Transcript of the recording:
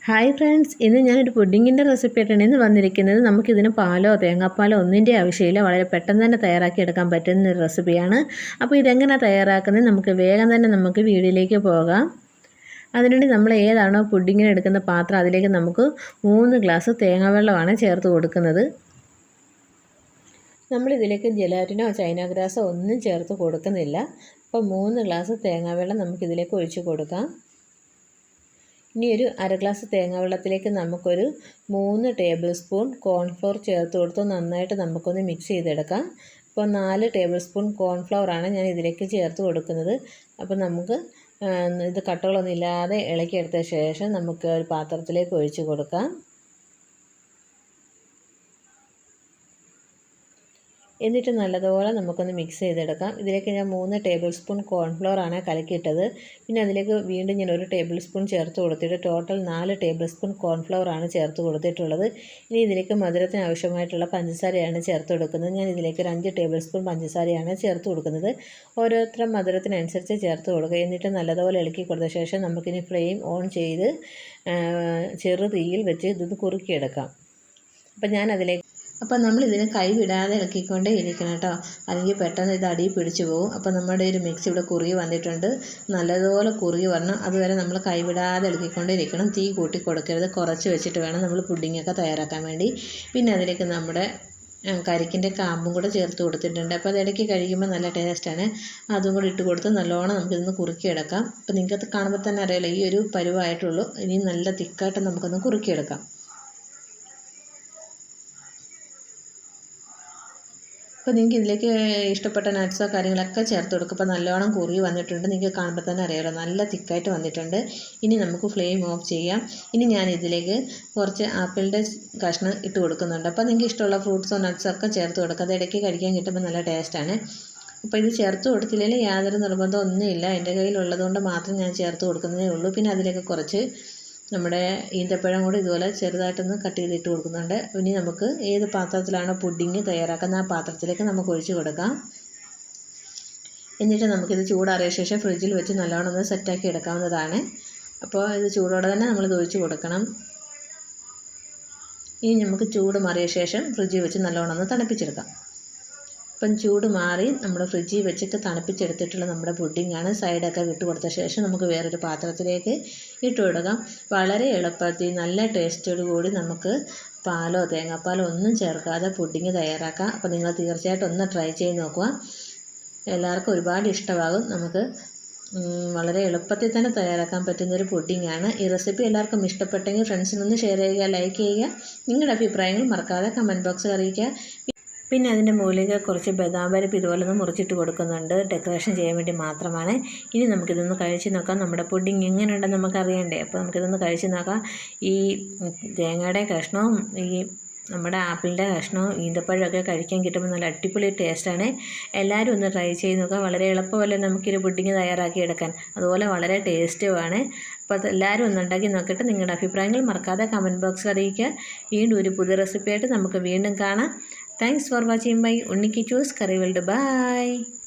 Hi friends, ഇന്ന് ഞാനൊരു പുഡിങ്ങിൻ്റെ recipe ആയിട്ടാണ് ഇന്ന് വന്നിരിക്കുന്നത്. നമുക്കിതിന് പാലോ തേങ്ങാപ്പാലോ ഒന്നിൻ്റെ ആവശ്യമില്ല. വളരെ പെട്ടെന്ന് തന്നെ തയ്യാറാക്കി എടുക്കാൻ പറ്റുന്ന ഒരു റെസിപ്പിയാണ്. അപ്പോൾ ഇതെങ്ങനെ തയ്യാറാക്കുന്നത് നമുക്ക് വേഗം തന്നെ വീഡിയോയിലേക്ക് പോകാം. അതിനുവേണ്ടി നമ്മൾ ഏതാണോ പുഡിങ്ങിന് എടുക്കുന്ന പാത്രം അതിലേക്ക് നമുക്ക് 3 ഗ്ലാസ് തേങ്ങാവെള്ളമാണ് ചേർത്ത് കൊടുക്കുന്നത്. നമ്മളിതിലേക്ക് ജലാറ്റിനോ ചൈന ഗ്രാസോ ഒന്നും ചേർത്ത് കൊടുക്കുന്നില്ല. അപ്പോൾ 3 ഗ്ലാസ് തേങ്ങാവെള്ളം നമുക്കിതിലേക്ക് ഒഴിച്ച് കൊടുക്കാം. ഇനി ഒരു അര ഗ്ലാസ് തേങ്ങാവെള്ളത്തിലേക്ക് നമുക്കൊരു 3 ടേബിൾ സ്പൂൺ കോൺഫ്ലോർ ചേർത്ത് കൊടുത്ത് നന്നായിട്ട് നമുക്കൊന്ന് മിക്സ് ചെയ്തെടുക്കാം. അപ്പോൾ 4 ടേബിൾ സ്പൂൺ കോൺഫ്ലവറാണ് ഞാൻ ഇതിലേക്ക് ചേർത്ത് കൊടുക്കുന്നത്. അപ്പോൾ നമുക്ക് ഇത് കട്ടകളൊന്നും ഇല്ലാതെ ഇളക്കിയെടുത്ത ശേഷം നമുക്ക് ഒരു പാത്രത്തിലേക്ക് ഒഴിച്ച് കൊടുക്കാം. എന്നിട്ട് നല്ലതുപോലെ നമുക്കൊന്ന് മിക്സ് ചെയ്തെടുക്കാം. ഇതിലേക്ക് ഞാൻ 3 ടേബിൾ സ്പൂൺ കോൺഫ്ലോറാണ് കലക്കിയിട്ടത്. പിന്നെ അതിലേക്ക് വീണ്ടും ഞാൻ 1 ടേബിൾ സ്പൂൺ ചേർത്ത് കൊടുത്തിട്ട് ടോട്ടൽ 4 ടേബിൾ സ്പൂൺ കോൺഫ്ലോറാണ് ചേർത്ത് കൊടുത്തിട്ടുള്ളത്. ഇനി ഇതിലേക്ക് മധുരത്തിന് ആവശ്യമായിട്ടുള്ള പഞ്ചസാരയാണ് ചേർത്ത് കൊടുക്കുന്നത്. ഞാൻ ഇതിലേക്ക് ഒരു 5 ടേബിൾ സ്പൂൺ പഞ്ചസാരയാണ് ചേർത്ത് കൊടുക്കുന്നത്. ഓരോരുത്തരും മധുരത്തിനനുസരിച്ച് ചേർത്ത് കൊടുക്കുക. എന്നിട്ട് നല്ലതുപോലെ ഇളക്കി കൊടുത്ത ശേഷം നമുക്കിനി ഫ്ലെയിം ഓൺ ചെയ്ത് ചെറു തീയിൽ വെച്ച് ഇതൊന്ന് കുറുക്കിയെടുക്കാം. അപ്പോൾ നമ്മളിതിനെ കൈ വിടാതെ ഇളക്കിക്കൊണ്ടേ ഇരിക്കണം കേട്ടോ, അല്ലെങ്കിൽ പെട്ടെന്ന് ഇത് അടിയിൽ പിടിച്ചു പോകും. അപ്പോൾ നമ്മുടെ ഒരു മിക്സ് ഇവിടെ കുറുകി വന്നിട്ടുണ്ട്. നല്ലതുപോലെ കുറുകി വരണം. അതുവരെ നമ്മൾ കൈ വിടാതെ ഇളക്കിക്കൊണ്ടേ ഇരിക്കണം. തീ കൂട്ടി കൊടുക്കരുത്, കുറച്ച് വെച്ചിട്ട് വേണം നമ്മൾ പുഡിങ്ങൊക്കെ തയ്യാറാക്കാൻ വേണ്ടി. പിന്നെ അതിലേക്ക് നമ്മുടെ കരിക്കിൻ്റെ കാമ്പും കൂടെ ചേർത്ത് കൊടുത്തിട്ടുണ്ട്. അപ്പോൾ അത് ഇടയ്ക്ക് കഴിക്കുമ്പോൾ നല്ല ടേസ്റ്റാണ്. അതും കൂടി ഇട്ട് കൊടുത്ത് നല്ലോണം നമുക്കിതൊന്ന് കുറുക്കിയെടുക്കാം. അപ്പോൾ നിങ്ങൾക്കത് കാണുമ്പോൾ തന്നെ അറിയാലോ ഈ ഒരു പരുവായിട്ടുള്ളൂ. ഇനി നല്ല തിക്കായിട്ട് നമുക്കൊന്ന് കുറുക്കിയെടുക്കാം. അപ്പോൾ നിങ്ങൾക്ക് ഇതിലേക്ക് ഇഷ്ടപ്പെട്ട നട്ട്സോ കാര്യങ്ങളൊക്കെ ചേർത്ത് കൊടുക്കുക. അപ്പോൾ നല്ലോണം കുറുകി വന്നിട്ടുണ്ട്. നിങ്ങൾക്ക് കാണുമ്പോൾ തന്നെ അറിയാമല്ലോ നല്ല തിക്കായിട്ട് വന്നിട്ടുണ്ട്. ഇനി നമുക്ക് ഫ്ലെയിം ഓഫ് ചെയ്യാം. ഇനി ഞാൻ ഇതിലേക്ക് കുറച്ച് ആപ്പിളിൻ്റെ കഷ്ണം ഇട്ട് കൊടുക്കുന്നുണ്ട്. അപ്പോൾ നിങ്ങൾക്ക് ഇഷ്ടമുള്ള ഫ്രൂട്ട്സോ നട്ട്സോ ഒക്കെ ചേർത്ത് കൊടുക്കുക. അത് ഇടയ്ക്ക് കഴിക്കാൻ കിട്ടുമ്പോൾ നല്ല ടേസ്റ്റാണ്. അപ്പോൾ ഇത് ചേർത്ത് കൊടുത്തില്ലെങ്കിൽ യാതൊരു നിർബന്ധം ഒന്നുമില്ല. എൻ്റെ കയ്യിലുള്ളതുകൊണ്ട് മാത്രം ഞാൻ ചേർത്ത് കൊടുക്കുന്നതേ ഉള്ളൂ. പിന്നെ അതിലേക്ക് കുറച്ച് നമ്മുടെ ഈന്തപ്പഴം കൂടി ഇതുപോലെ ചെറുതായിട്ടൊന്ന് കട്ട് ചെയ്തിട്ട് കൊടുക്കുന്നുണ്ട്. ഇനി നമുക്ക് ഏത് പാത്രത്തിലാണോ പുഡിങ് തയ്യാറാക്കുന്ന ആ പാത്രത്തിലേക്ക് നമുക്ക് ഒഴിച്ച് കൊടുക്കാം. എന്നിട്ട് നമുക്കിത് ചൂടാറിയ ശേഷം ഫ്രിഡ്ജിൽ വെച്ച് നല്ലോണം ഒന്ന് സെറ്റാക്കി എടുക്കാവുന്നതാണ്. അപ്പോൾ ഇത് ചൂടോടെ തന്നെ നമ്മളിത് ഒഴിച്ച് കൊടുക്കണം. ഇനി നമുക്ക് ചൂട് മാറിയ ശേഷം ഫ്രിഡ്ജിൽ വെച്ച് നല്ലോണം ഒന്ന് തണുപ്പിച്ചെടുക്കാം. ഇപ്പം ചൂട് മാറി നമ്മൾ ഫ്രിഡ്ജിൽ വെച്ചിട്ട് തണുപ്പിച്ചെടുത്തിട്ടുള്ള നമ്മുടെ പുഡിങ്ങാണ്. സൈഡൊക്കെ വിട്ട് കൊടുത്ത ശേഷം നമുക്ക് വേറൊരു പാത്രത്തിലേക്ക് ഇട്ട് കൊടുക്കാം. വളരെ എളുപ്പത്തിൽ നല്ല ടേസ്റ്റോട് കൂടി നമുക്ക് പാലോ തേങ്ങാപ്പാലോ ഒന്നും ചേർക്കാതെ പുഡിങ് തയ്യാറാക്കാം. അപ്പോൾ നിങ്ങൾ തീർച്ചയായിട്ടും ഒന്ന് ട്രൈ ചെയ്ത് നോക്കുക. എല്ലാവർക്കും ഒരുപാട് ഇഷ്ടമാകും. നമുക്ക് വളരെ എളുപ്പത്തിൽ തന്നെ തയ്യാറാക്കാൻ പറ്റുന്നൊരു പുഡിങ്ങാണ്. ഈ റെസിപ്പി എല്ലാവർക്കും ഇഷ്ടപ്പെട്ടെങ്കിൽ ഫ്രണ്ട്സിനൊന്ന് ഷെയർ ചെയ്യുക, ലൈക്ക് ചെയ്യുക. നിങ്ങളുടെ അഭിപ്രായങ്ങൾ മറക്കാതെ കമൻറ്റ് ബോക്സിൽ അറിയിക്കുക. പിന്നെ അതിൻ്റെ മുകളിലേക്ക് കുറച്ച് ബദാം പരിപ്പ് ഇതുപോലെ ഒന്ന് മുറിച്ചിട്ട് കൊടുക്കുന്നുണ്ട്. ഡെക്കറേഷൻ ചെയ്യാൻ വേണ്ടി മാത്രമാണ്. ഇനി നമുക്കിതൊന്ന് കഴിച്ച് നോക്കാം. നമ്മുടെ പുഡിങ് എങ്ങനെയുണ്ടെന്ന് നമുക്കറിയണ്ടേ. അപ്പോൾ നമുക്കിതൊന്ന് കഴിച്ച് നോക്കാം. ഈ തേങ്ങയുടെ കഷ്ണവും ഈ നമ്മുടെ ആപ്പിളിൻ്റെ കഷ്ണവും ഈന്തപ്പഴമൊക്കെ കഴിക്കാൻ കിട്ടുമ്പോൾ നല്ല അടിപൊളി ടേസ്റ്റാണ്. എല്ലാവരും ഒന്ന് ട്രൈ ചെയ്ത് നോക്കാം. വളരെ എളുപ്പമല്ലേ നമുക്കൊരു പുഡിങ് തയ്യാറാക്കി എടുക്കാൻ, അതുപോലെ വളരെ ടേസ്റ്റുമാണ്. അപ്പോൾ അത് എല്ലാവരും ഒന്ന് ഉണ്ടാക്കി നോക്കിയിട്ട് നിങ്ങളുടെ അഭിപ്രായങ്ങൾ മറക്കാതെ കമൻറ്റ് ബോക്സിൽ അറിയിക്കുക. വീണ്ടും ഒരു പുതിയ റെസിപ്പിയായിട്ട് നമുക്ക് വീണ്ടും കാണാം. Thanks for watching my Unniki Choose Curry World. Bye.